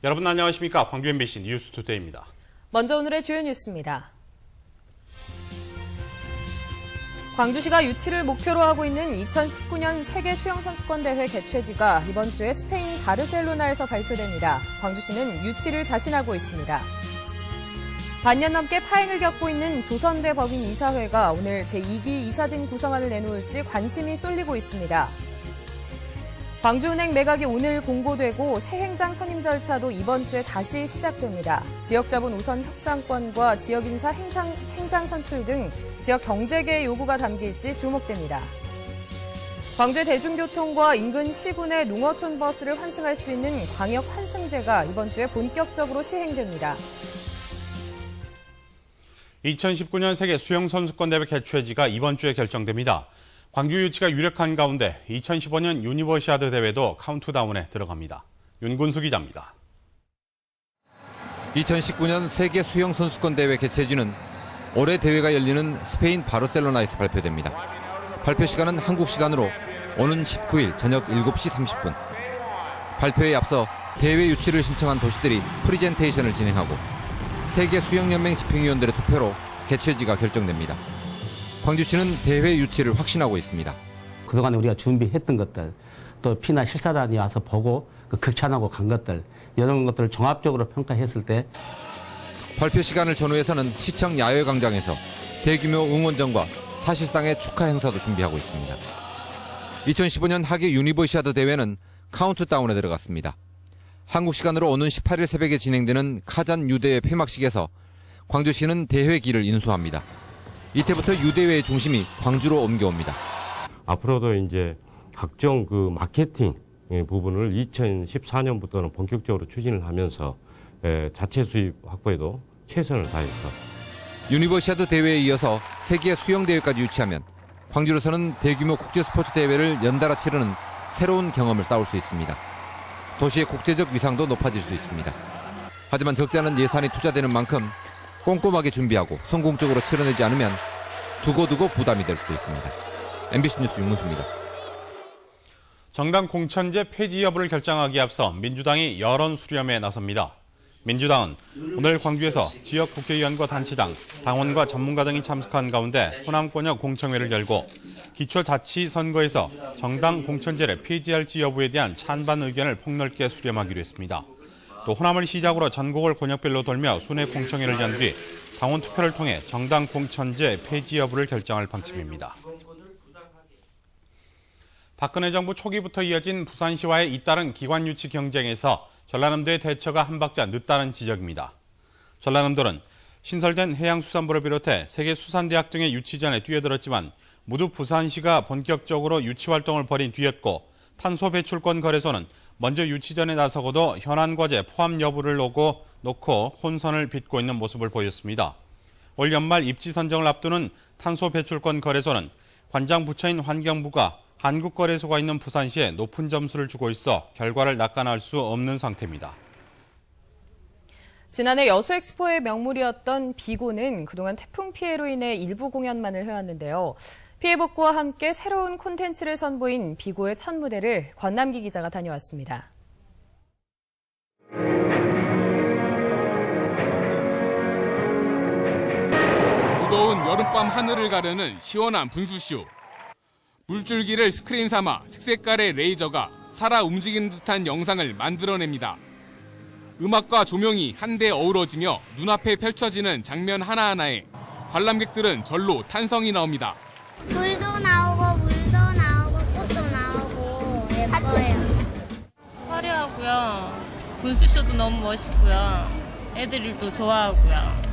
여러분 안녕하십니까? 광주 MBC 뉴스투데이입니다. 먼저 오늘의 주요 뉴스입니다. 광주시가 유치를 목표로 하고 있는 2019년 세계 수영선수권대회 개최지가 이번 주에 스페인 바르셀로나에서 발표됩니다. 광주시는 유치를 자신하고 있습니다. 반년 넘게 파행을 겪고 있는 조선대 법인 이사회가 오늘 제2기 이사진 구성안을 내놓을지 관심이 쏠리고 있습니다. 광주은행 매각이 오늘 공고되고 새 행장 선임 절차도 이번 주에 다시 시작됩니다. 지역자본 우선 협상권과 지역인사 행장 선출 등 지역 경제계의 요구가 담길지 주목됩니다. 광주의 대중교통과 인근 시군의 농어촌 버스를 환승할 수 있는 광역 환승제가 이번 주에 본격적으로 시행됩니다. 2019년 세계 수영선수권대회 개최지가 이번 주에 결정됩니다. 광주 유치가 유력한 가운데 2015년 유니버시아드 대회도 카운트다운에 들어갑니다. 윤군수 기자입니다. 2019년 세계 수영선수권대회 개최지는 올해 대회가 열리는 스페인 바르셀로나에서 발표됩니다. 발표 시간은 한국 시간으로 오는 19일 저녁 7시 30분. 발표에 앞서 대회 유치를 신청한 도시들이 프리젠테이션을 진행하고 세계 수영연맹 집행위원들의 투표로 개최지가 결정됩니다. 광주시는 대회 유치를 확신하고 있습니다. 그동안 우리가 준비했던 것들, 또 피나 실사단이 와서 보고 극찬하고 간 것들, 이런 것들을 종합적으로 평가했을 때 발표 시간을 전후해서는 시청 야외 광장에서 대규모 응원전과 사실상의 축하 행사도 준비하고 있습니다. 2015년 하계 유니버시아드 대회는 카운트다운에 들어갔습니다. 한국 시간으로 오는 18일 새벽에 진행되는 카잔 유대회 폐막식에서 광주시는 대회기를 인수합니다. 이때부터 유대회의 중심이 광주로 옮겨옵니다. 앞으로도 이제 각종 마케팅 부분을 2014년부터는 본격적으로 추진을 하면서 자체 수입 확보에도 최선을 다해서 유니버시아드 대회에 이어서 세계 수영대회까지 유치하면 광주로서는 대규모 국제 스포츠 대회를 연달아 치르는 새로운 경험을 쌓을 수 있습니다. 도시의 국제적 위상도 높아질 수 있습니다. 하지만 적지 않은 예산이 투자되는 만큼 꼼꼼하게 준비하고 성공적으로 치러내지 않으면 두고두고 부담이 될 수도 있습니다. MBC 뉴스 윤문수입니다. 정당 공천제 폐지 여부를 결정하기에 앞서 민주당이 여론 수렴에 나섭니다. 민주당은 오늘 광주에서 지역 국회의원과 단체장, 당원과 전문가 등이 참석한 가운데 호남권역 공청회를 열고 기초자치선거에서 정당 공천제를 폐지할지 여부에 대한 찬반 의견을 폭넓게 수렴하기로 했습니다. 또 호남을 시작으로 전국을 권역별로 돌며 순회 공청회를 연 뒤 당원 투표를 통해 정당 공천제 폐지 여부를 결정할 방침입니다. 박근혜 정부 초기부터 이어진 부산시와의 잇따른 기관 유치 경쟁에서 전라남도의 대처가 한 박자 늦다는 지적입니다. 전라남도는 신설된 해양수산부를 비롯해 세계수산대학 등의 유치 전에 뛰어들었지만 모두 부산시가 본격적으로 유치 활동을 벌인 뒤였고 탄소 배출권 거래소는 먼저 유치 전에 나서고도 현안과제 포함 여부를 놓고 혼선을 빚고 있는 모습을 보였습니다. 올 연말 입지 선정을 앞두는 탄소 배출권 거래소는 관장 부처인 환경부가 한국거래소가 있는 부산시에 높은 점수를 주고 있어 결과를 낙관할 수 없는 상태입니다. 지난해 여수엑스포의 명물이었던 비고는 그동안 태풍 피해로 인해 일부 공연만을 해왔는데요. 피해 복구와 함께 새로운 콘텐츠를 선보인 비고의 첫 무대를 권남기 기자가 다녀왔습니다. 무더운 여름밤 하늘을 가르는 시원한 분수쇼. 물줄기를 스크린 삼아 색색깔의 레이저가 살아 움직이는 듯한 영상을 만들어냅니다. 음악과 조명이 한데 어우러지며 눈앞에 펼쳐지는 장면 하나하나에 관람객들은 절로 탄성이 나옵니다. 불도 나오고 물도 나오고 꽃도 나오고 예뻐요. 화려하고요. 분수쇼도 너무 멋있고요. 애들이 또 좋아하고요.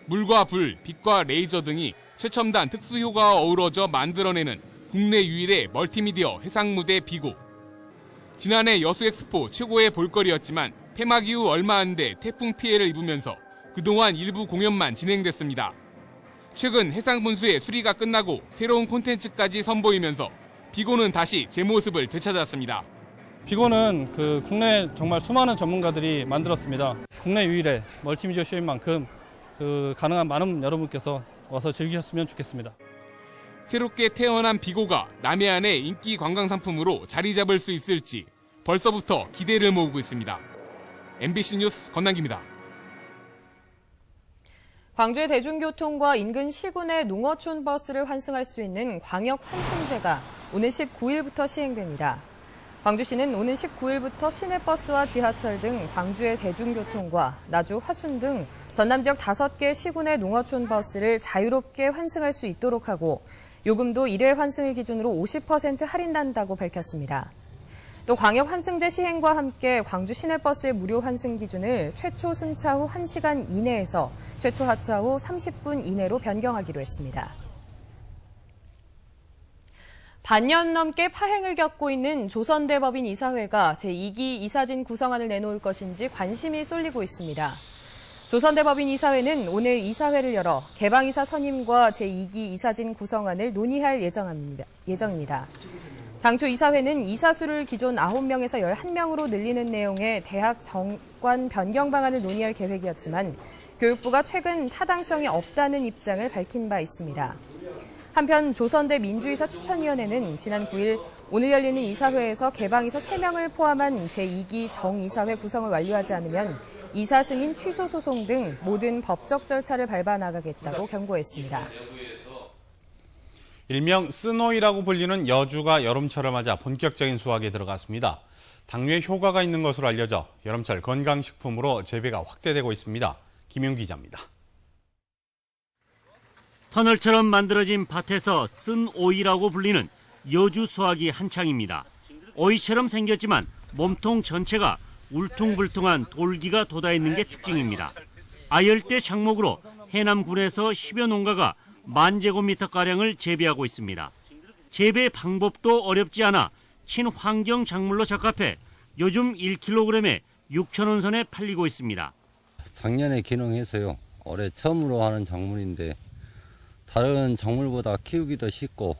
물과 불, 빛과 레이저 등이 최첨단 특수 효과와 어우러져 만들어내는 국내 유일의 멀티미디어 해상무대 비고. 지난해 여수엑스포 최고의 볼거리였지만 폐막 이후 얼마 안 돼 태풍 피해를 입으면서 그동안 일부 공연만 진행됐습니다. 최근 해상분수의 수리가 끝나고 새로운 콘텐츠까지 선보이면서 비고는 다시 제 모습을 되찾았습니다. 비고는 국내 정말 수많은 전문가들이 만들었습니다. 국내 유일의 멀티미디어 쇼인 만큼 가능한 많은 여러분께서 와서 즐기셨으면 좋겠습니다. 새롭게 태어난 비고가 남해안의 인기 관광 상품으로 자리 잡을 수 있을지 벌써부터 기대를 모으고 있습니다. MBC 뉴스 권남기입니다. 광주의 대중교통과 인근 시군의 농어촌 버스를 환승할 수 있는 광역 환승제가 오늘 19일부터 시행됩니다. 광주시는 오는 19일부터 시내버스와 지하철 등 광주의 대중교통과 나주, 화순 등 전남 지역 5개 시군의 농어촌 버스를 자유롭게 환승할 수 있도록 하고 요금도 1회 환승일 기준으로 50% 할인한다고 밝혔습니다. 또 광역 환승제 시행과 함께 광주 시내버스의 무료 환승 기준을 최초 승차 후 1시간 이내에서 최초 하차 후 30분 이내로 변경하기로 했습니다. 반년 넘게 파행을 겪고 있는 조선대법인 이사회가 제2기 이사진 구성안을 내놓을 것인지 관심이 쏠리고 있습니다. 조선대법인 이사회는 오늘 이사회를 열어 개방이사 선임과 제2기 이사진 구성안을 논의할 예정입니다. 당초 이사회는 이사수를 기존 9명에서 11명으로 늘리는 내용의 대학 정관 변경 방안을 논의할 계획이었지만 교육부가 최근 타당성이 없다는 입장을 밝힌 바 있습니다. 한편 조선대 민주이사 추천위원회는 지난 9일 오늘 열리는 이사회에서 개방이사 3명을 포함한 제2기 정이사회 구성을 완료하지 않으면 이사 승인 취소 소송 등 모든 법적 절차를 밟아 나가겠다고 경고했습니다. 일명 스노이라고 불리는 여주가 여름철을 맞아 본격적인 수확에 들어갔습니다. 당뇨에 효과가 있는 것으로 알려져 여름철 건강식품으로 재배가 확대되고 있습니다. 김용 기자입니다. 터널처럼 만들어진 밭에서 쓴 오이라고 불리는 여주 수확이 한창입니다. 오이처럼 생겼지만 몸통 전체가 울퉁불퉁한 돌기가 돋아있는 게 특징입니다. 아열대 작목으로 해남군에서 10여 농가가 10,000제곱미터가량을 재배하고 있습니다. 재배 방법도 어렵지 않아 친환경 작물로 적합해 요즘 1kg에 6,000원 선에 팔리고 있습니다. 작년에 기농해서요. 올해 처음으로 하는 작물인데 다른 작물보다 키우기도 쉽고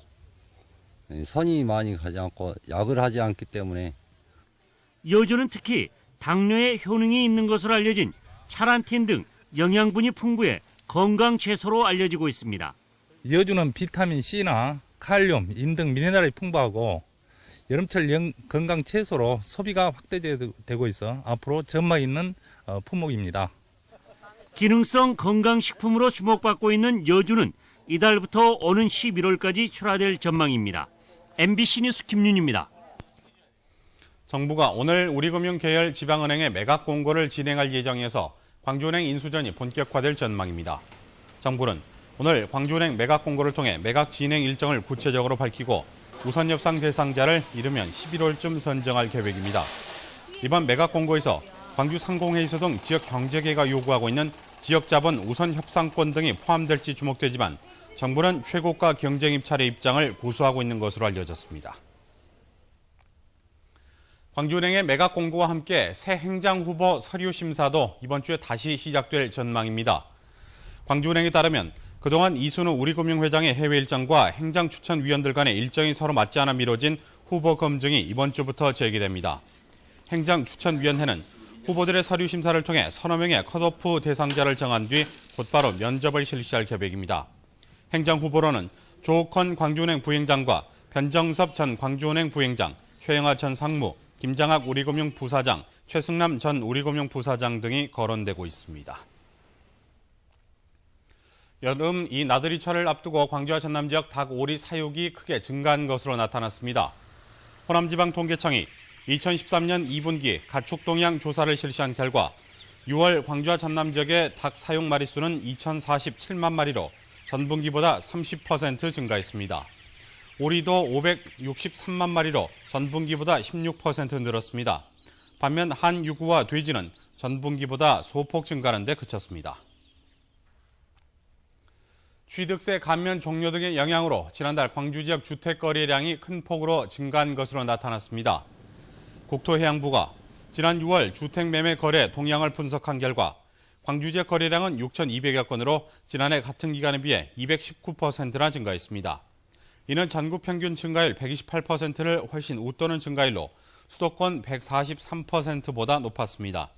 선이 많이 가지 않고 약을 하지 않기 때문에 여주는 특히 당뇨에 효능이 있는 것으로 알려진 차란틴 등 영양분이 풍부해 건강 채소로 알려지고 있습니다. 여주는 비타민 C나 칼륨, 인 등 미네랄이 풍부하고 여름철 건강 채소로 소비가 확대되고 있어 앞으로 전망 있는 품목입니다. 기능성 건강식품으로 주목받고 있는 여주는 이달부터 오는 11월까지 출하될 전망입니다. MBC 뉴스 김윤입니다. 정부가 오늘 우리금융계열 지방은행의 매각 공고를 진행할 예정이어서 광주은행 인수전이 본격화될 전망입니다. 정부는 오늘 광주은행 매각 공고를 통해 매각 진행 일정을 구체적으로 밝히고 우선 협상 대상자를 이르면 11월쯤 선정할 계획입니다. 이번 매각 공고에서 광주 상공회의소 등 지역 경제계가 요구하고 있는 지역자본 우선 협상권 등이 포함될지 주목되지만 정부는 최고가 경쟁 입찰의 입장을 고수하고 있는 것으로 알려졌습니다. 광주은행의 매각 공고와 함께 새 행장 후보 서류 심사도 이번 주에 다시 시작될 전망입니다. 광주은행에 따르면 그동안 이순우 우리금융회장의 해외 일정과 행장추천위원들 간의 일정이 서로 맞지 않아 미뤄진 후보 검증이 이번 주부터 재개됩니다. 행장추천위원회는 후보들의 서류 심사를 통해 서너 명의 컷오프 대상자를 정한 뒤 곧바로 면접을 실시할 계획입니다. 행장후보로는 조옥헌 광주은행 부행장과 변정섭 전 광주은행 부행장, 최영하 전 상무, 김장학 우리금융 부사장, 최승남 전 우리금융 부사장 등이 거론되고 있습니다. 여름 이 나들이철을 앞두고 광주와 전남 지역 닭, 오리 사육이 크게 증가한 것으로 나타났습니다. 호남지방통계청이 2013년 2분기 가축 동향 조사를 실시한 결과 6월 광주와 전남 지역의 닭 사육 마리수는 2,047만 마리로 전분기보다 30% 증가했습니다. 오리도 563만 마리로 전분기보다 16% 늘었습니다. 반면 한 유구와 돼지는 전분기보다 소폭 증가하는 데 그쳤습니다. 취득세 감면 종료 등의 영향으로 지난달 광주 지역 주택 거래량이 큰 폭으로 증가한 것으로 나타났습니다. 국토해양부가 지난 6월 주택 매매 거래 동향을 분석한 결과 광주 지역 거래량은 6,200여 건으로 지난해 같은 기간에 비해 219%나 증가했습니다. 이는 전국 평균 증가율 128%를 훨씬 웃도는 증가율로 수도권 143%보다 높았습니다.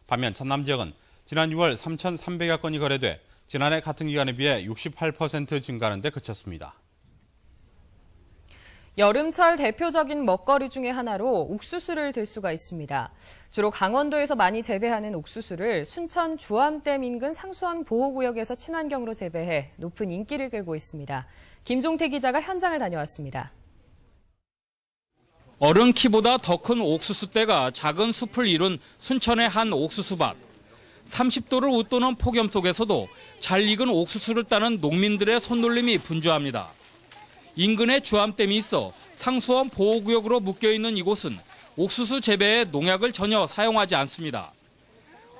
반면 전남 지역은 지난 6월 3,300여 건이 거래돼 지난해 같은 기간에 비해 68% 증가하는 데 그쳤습니다. 여름철 대표적인 먹거리 중에 하나로 옥수수를 들 수가 있습니다. 주로 강원도에서 많이 재배하는 옥수수를 순천 주암댐 인근 상수원 보호구역에서 친환경으로 재배해 높은 인기를 끌고 있습니다. 김종태 기자가 현장을 다녀왔습니다. 어른 키보다 더 큰 옥수수대가 작은 숲을 이룬 순천의 한 옥수수밭. 30도를 웃도는 폭염 속에서도 잘 익은 옥수수를 따는 농민들의 손놀림이 분주합니다. 인근에 주암댐이 있어 상수원 보호구역으로 묶여있는 이곳은 옥수수 재배에 농약을 전혀 사용하지 않습니다.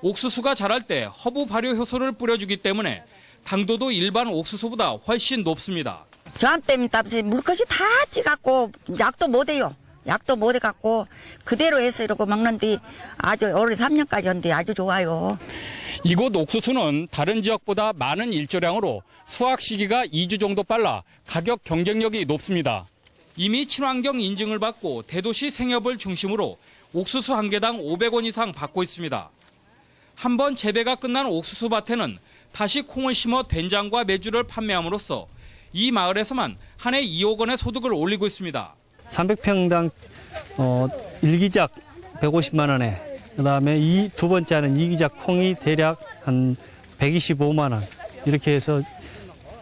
옥수수가 자랄 때 허브 발효 효소를 뿌려주기 때문에 당도도 일반 옥수수보다 훨씬 높습니다. 주암댐 따지 물것이 다 찌갖고 약도 못해요. 약도 못해갖고 그대로 해서 이러고 먹는데 아주 올해 3년까지 했는데 아주 좋아요. 이곳 옥수수는 다른 지역보다 많은 일조량으로 수확 시기가 2주 정도 빨라 가격 경쟁력이 높습니다. 이미 친환경 인증을 받고 대도시 생협을 중심으로 옥수수 한 개당 500원 이상 받고 있습니다. 한번 재배가 끝난 옥수수 밭에는 다시 콩을 심어 된장과 매주를 판매함으로써 이 마을에서만 한 해 2억 원의 소득을 올리고 있습니다. 300평당 일기작 150만 원에 그다음에 두 번째는 이기작 콩이 대략 한 125만 원 이렇게 해서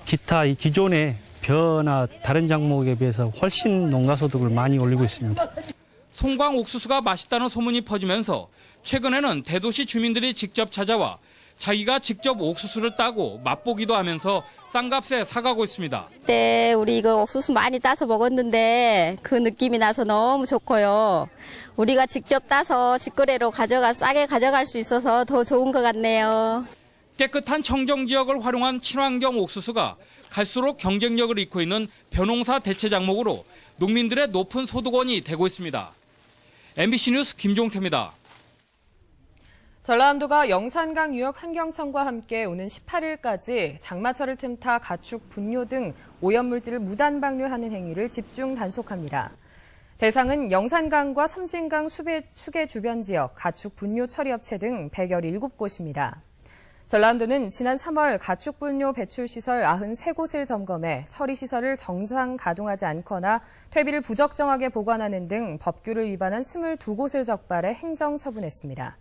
기타 이 기존의 벼나 다른 작목에 비해서 훨씬 농가소득을 많이 올리고 있습니다. 송광 옥수수가 맛있다는 소문이 퍼지면서 최근에는 대도시 주민들이 직접 찾아와 자기가 직접 옥수수를 따고 맛보기도 하면서 싼 값에 사가고 있습니다. 그때 우리 이거 옥수수 많이 따서 먹었는데 그 느낌이 나서 너무 좋고요. 우리가 직접 따서 직거래로 싸게 가져갈 수 있어서 더 좋은 것 같네요. 깨끗한 청정 지역을 활용한 친환경 옥수수가 갈수록 경쟁력을 잃고 있는 벼농사 대체 작목으로 농민들의 높은 소득원이 되고 있습니다. MBC 뉴스 김종태입니다. 전라남도가 영산강 유역 환경청과 함께 오는 18일까지 장마철을 틈타 가축 분뇨 등 오염물질을 무단 방류하는 행위를 집중 단속합니다. 대상은 영산강과 섬진강 수계 주변 지역, 가축 분뇨 처리업체 등 117곳입니다. 전라남도는 지난 3월 가축 분뇨 배출 시설 93곳을 점검해 처리 시설을 정상 가동하지 않거나 퇴비를 부적정하게 보관하는 등 법규를 위반한 22곳을 적발해 행정 처분했습니다.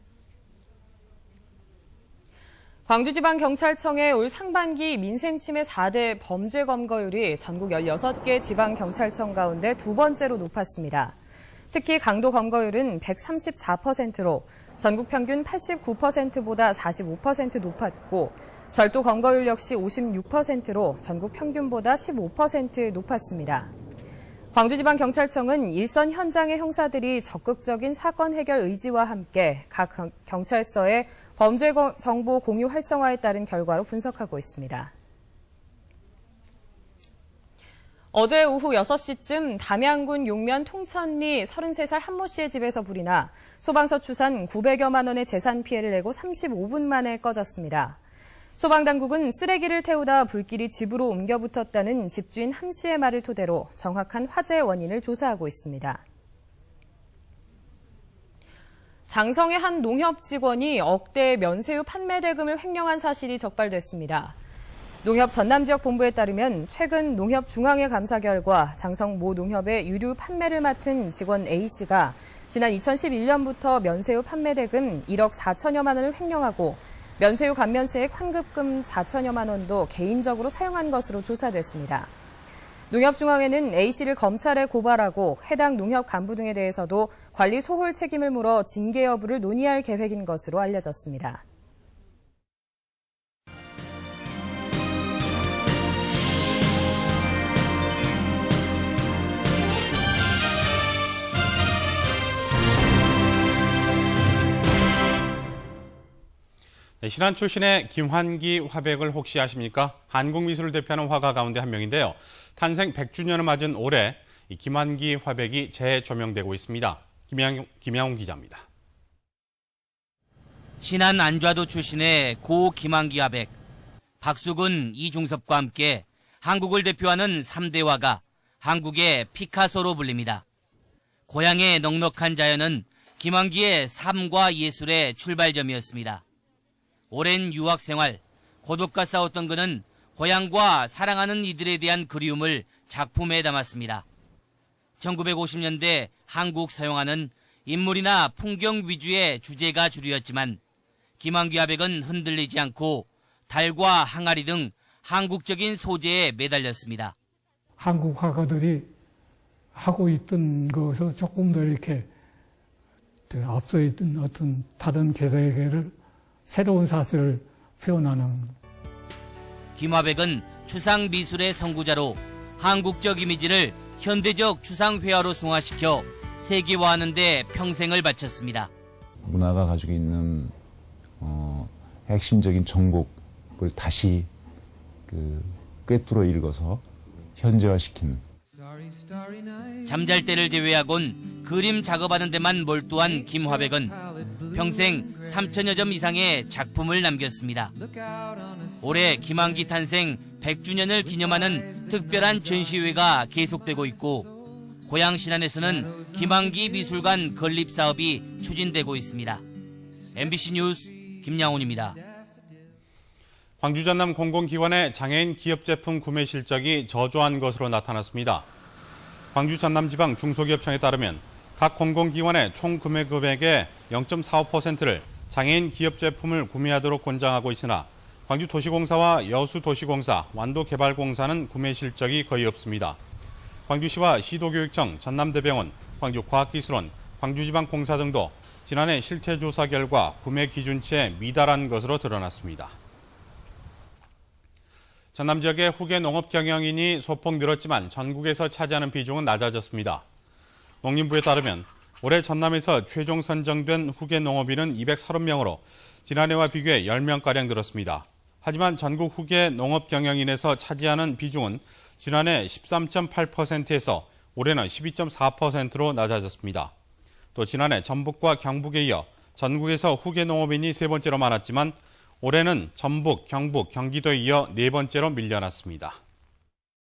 광주지방경찰청의 올 상반기 민생침해 4대 범죄 검거율이 전국 16개 지방경찰청 가운데 두 번째로 높았습니다. 특히 강도 검거율은 134%로 전국 평균 89%보다 45% 높았고 절도 검거율 역시 56%로 전국 평균보다 15% 높았습니다. 광주지방경찰청은 일선 현장의 형사들이 적극적인 사건 해결 의지와 함께 각 경찰서의 범죄 정보 공유 활성화에 따른 결과로 분석하고 있습니다. 어제 오후 6시쯤 담양군 용면 통천리 33살 한모 씨의 집에서 불이 나 소방서 추산 900여만 원의 재산 피해를 내고 35분 만에 꺼졌습니다. 소방당국은 쓰레기를 태우다 불길이 집으로 옮겨 붙었다는 집주인 함 씨의 말을 토대로 정확한 화재 원인을 조사하고 있습니다. 장성의 한 농협 직원이 억대 면세유 판매 대금을 횡령한 사실이 적발됐습니다. 농협 전남지역 본부에 따르면 최근 농협 중앙회 감사 결과 장성 모 농협의 유류 판매를 맡은 직원 A씨가 지난 2011년부터 면세유 판매 대금 1억 4천여만 원을 횡령하고 면세유 감면세액 환급금 4천여만 원도 개인적으로 사용한 것으로 조사됐습니다. 농협중앙회는 A씨를 검찰에 고발하고 해당 농협 간부 등에 대해서도 관리 소홀 책임을 물어 징계 여부를 논의할 계획인 것으로 알려졌습니다. 네, 신안 출신의 김환기 화백을 혹시 아십니까? 한국 미술을 대표하는 화가 가운데 한 명인데요. 탄생 100주년을 맞은 올해 이 김환기 화백이 재조명되고 있습니다. 김양훈 기자입니다. 신안 안좌도 출신의 고 김환기 화백, 박수근, 이중섭과 함께 한국을 대표하는 3대 화가 한국의 피카소로 불립니다. 고향의 넉넉한 자연은 김환기의 삶과 예술의 출발점이었습니다. 오랜 유학 생활, 고독과 싸웠던 그는 고향과 사랑하는 이들에 대한 그리움을 작품에 담았습니다. 1950년대 한국 서양화는 인물이나 풍경 위주의 주제가 주류였지만 김한규 화백은 흔들리지 않고 달과 항아리 등 한국적인 소재에 매달렸습니다. 한국 화가들이 하고 있던 것에서 조금 더 이렇게 앞서 있던 어떤 다른 세계를 새로운 사실을 표현하는. 김화백은 추상 미술의 선구자로 한국적 이미지를 현대적 추상 회화로 승화시켜 세계화하는 데 평생을 바쳤습니다. 문화가 가지고 있는 핵심적인 정곡을 다시 꿰뚫어 읽어서 현재화시키는. 잠잘 때를 제외하곤 그림 작업하는 데만 몰두한 김화백은 평생 3,000여 점 이상의 작품을 남겼습니다. 올해 김한기 탄생 100주년을 기념하는 특별한 전시회가 계속되고 있고 고향 신안에서는 김한기 미술관 건립 사업이 추진되고 있습니다. MBC 뉴스 김양훈입니다. 광주 전남 공공기관의 장애인 기업 제품 구매 실적이 저조한 것으로 나타났습니다. 광주 전남지방 중소기업청에 따르면 각 공공기관의 총 구매 금액의 0.45%를 장애인 기업 제품을 구매하도록 권장하고 있으나 광주도시공사와 여수도시공사, 완도개발공사는 구매 실적이 거의 없습니다. 광주시와 시도교육청, 전남대병원, 광주과학기술원, 광주지방공사 등도 지난해 실태조사 결과 구매 기준치에 미달한 것으로 드러났습니다. 전남 지역의 후계 농업 경영인이 소폭 늘었지만 전국에서 차지하는 비중은 낮아졌습니다. 농림부에 따르면 올해 전남에서 최종 선정된 후계 농업인은 230명으로 지난해와 비교해 10명가량 늘었습니다. 하지만 전국 후계 농업 경영인에서 차지하는 비중은 지난해 13.8%에서 올해는 12.4%로 낮아졌습니다. 또 지난해 전북과 경북에 이어 전국에서 후계 농업인이 세 번째로 많았지만 올해는 전북, 경북, 경기도에 이어 네 번째로 밀려났습니다.